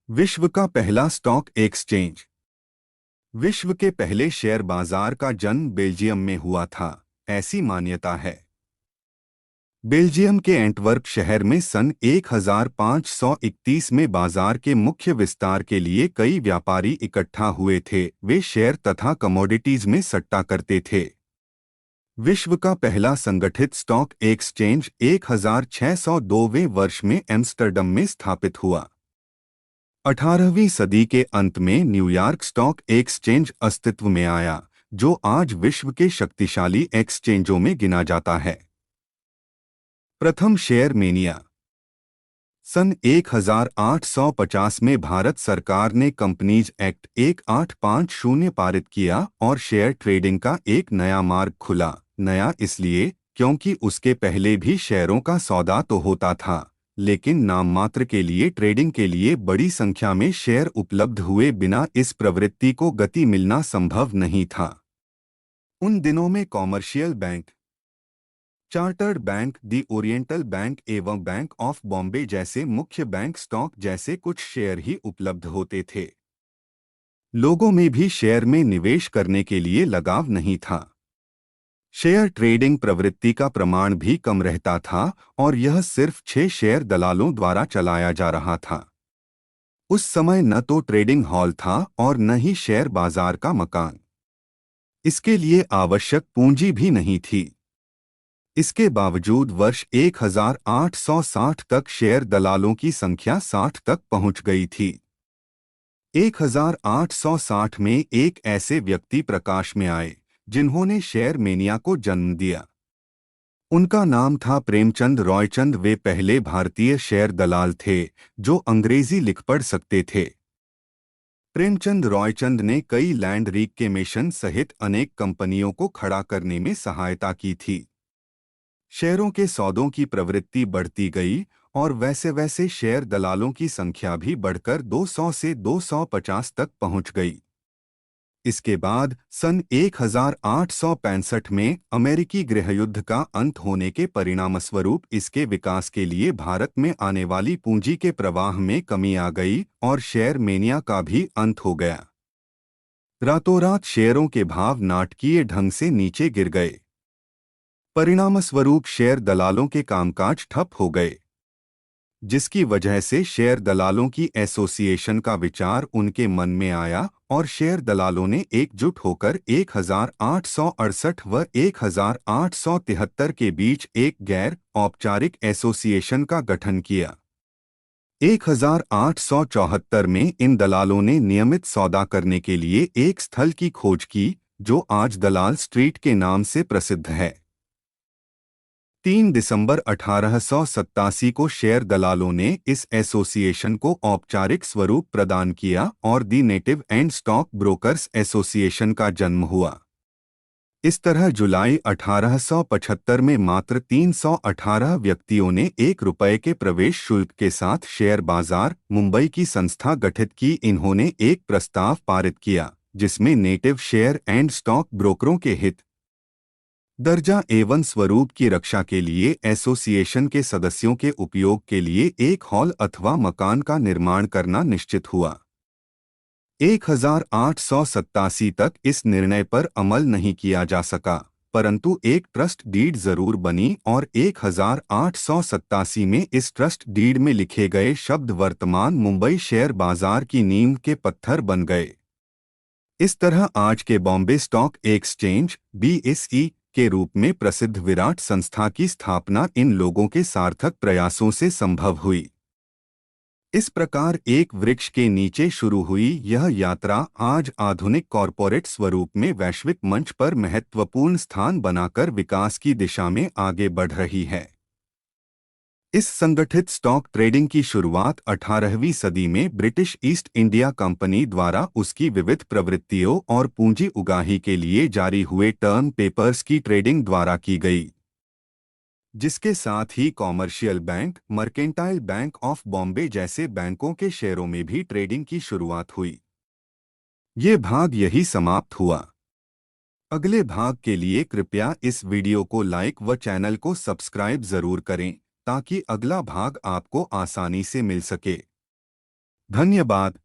विश्व का पहला स्टॉक एक्सचेंज। विश्व के पहले शेयर बाजार का जन्म बेल्जियम में हुआ था, ऐसी मान्यता है। बेल्जियम के एंटवर्प शहर में सन 1531 में बाजार के मुख्य विस्तार के लिए कई व्यापारी इकट्ठा हुए थे। वे शेयर तथा कमोडिटीज में सट्टा करते थे। विश्व का पहला संगठित स्टॉक एक्सचेंज 1602वें वर्ष में एम्स्टर्डम में स्थापित हुआ। 18वीं सदी के अंत में न्यूयॉर्क स्टॉक एक्सचेंज अस्तित्व में आया, जो आज विश्व के शक्तिशाली एक्सचेंजों में गिना जाता है। प्रथम शेयर मेनिया। सन 1850 में भारत सरकार ने कंपनीज एक्ट 1850 पारित किया और शेयर ट्रेडिंग का एक नया मार्ग खुला। नया इसलिए क्योंकि उसके पहले भी शेयरों का सौदा तो होता था, लेकिन नाम मात्र के लिए ट्रेडिंग के लिए बड़ी संख्या में शेयर उपलब्ध हुए बिना इस प्रवृत्ति को गति मिलना संभव नहीं था। उन दिनों में कॉमर्शियल बैंक, चार्टर्ड बैंक, दी ओरिएंटल बैंक एवं बैंक ऑफ बॉम्बे जैसे मुख्य बैंक स्टॉक जैसे कुछ शेयर ही उपलब्ध होते थे। लोगों में भी शेयर में निवेश करने के लिए लगाव नहीं था। शेयर ट्रेडिंग प्रवृत्ति का प्रमाण भी कम रहता था और यह सिर्फ 6 शेयर दलालों द्वारा चलाया जा रहा था। उस समय न तो ट्रेडिंग हॉल था और न ही शेयर बाजार का मकान। इसके लिए आवश्यक पूंजी भी नहीं थी। इसके बावजूद वर्ष 1860 तक शेयर दलालों की संख्या 60 तक पहुंच गई थी। 1860 में एक ऐसे व्यक्ति प्रकाश में आए जिन्होंने शेयर मेनिया को जन्म दिया। उनका नाम था प्रेमचंद रॉयचंद। वे पहले भारतीय शेयर दलाल थे जो अंग्रेजी लिख पढ़ सकते थे। प्रेमचंद रॉयचंद ने कई लैंड रीक्लेमेशन सहित अनेक कंपनियों को खड़ा करने में सहायता की थी। शेयरों के सौदों की प्रवृत्ति बढ़ती गई और वैसे वैसे शेयर दलालों की संख्या भी बढ़कर 200 से 250 तक पहुंच गई। इसके बाद सन 1865 में अमेरिकी गृहयुद्ध का अंत होने के परिणामस्वरूप इसके विकास के लिए भारत में आने वाली पूंजी के प्रवाह में कमी आ गई और शेयर मेनिया का भी अंत हो गया। रातों रात शेयरों के भाव नाटकीय ढंग से नीचे गिर गए। परिणामस्वरूप शेयर दलालों के कामकाज ठप हो गए, जिसकी वजह से शेयर दलालों की एसोसिएशन का विचार उनके मन में आया और शेयर दलालों ने एकजुट होकर 1868 व 1873 के बीच एक गैर औपचारिक एसोसिएशन का गठन किया। 1874 में इन दलालों ने नियमित सौदा करने के लिए एक स्थल की खोज की, जो आज दलाल स्ट्रीट के नाम से प्रसिद्ध है। 3 दिसंबर 1887 को शेयर दलालों ने इस एसोसिएशन को औपचारिक स्वरूप प्रदान किया और the native and stock brokers association का जन्म हुआ। इस तरह जुलाई 1875 में मात्र 318 व्यक्तियों ने ₹1 के प्रवेश शुल्क के साथ शेयर बाजार मुंबई की संस्था गठित की। इन्होंने एक प्रस्ताव पारित किया जिसमें नेटिव शेयर एंड स्टॉक ब्रोकरों के हित, दर्जा एवं स्वरूप की रक्षा के लिए एसोसिएशन के सदस्यों के उपयोग के लिए एक हॉल अथवा मकान का निर्माण करना निश्चित हुआ। 1887 तक इस निर्णय पर अमल नहीं किया जा सका, परंतु एक ट्रस्ट डीड जरूर बनी और 1887 में इस ट्रस्ट डीड में लिखे गए शब्द वर्तमान मुंबई शेयर बाजार की नींव के पत्थर बन गए। इस तरह आज के बॉम्बे स्टॉक एक्सचेंज BSE के रूप में प्रसिद्ध विराट संस्था की स्थापना इन लोगों के सार्थक प्रयासों से संभव हुई। इस प्रकार एक वृक्ष के नीचे शुरू हुई यह यात्रा आज आधुनिक कॉरपोरेट स्वरूप में वैश्विक मंच पर महत्वपूर्ण स्थान बनाकर विकास की दिशा में आगे बढ़ रही है। इस संगठित स्टॉक ट्रेडिंग की शुरुआत 18वीं सदी में ब्रिटिश ईस्ट इंडिया कंपनी द्वारा उसकी विविध प्रवृत्तियों और पूंजी उगाही के लिए जारी हुए टर्म पेपर्स की ट्रेडिंग द्वारा की गई, जिसके साथ ही commercial bank, mercantile bank of Bombay जैसे बैंकों के शेयरों में भी ट्रेडिंग की शुरुआत हुई। ये भाग यही समाप्त हुआ। अगले भाग के लिए कृपया इस वीडियो को लाइक व चैनल को सब्सक्राइब जरूर करें ताकि अगला भाग आपको आसानी से मिल सके। धन्यवाद।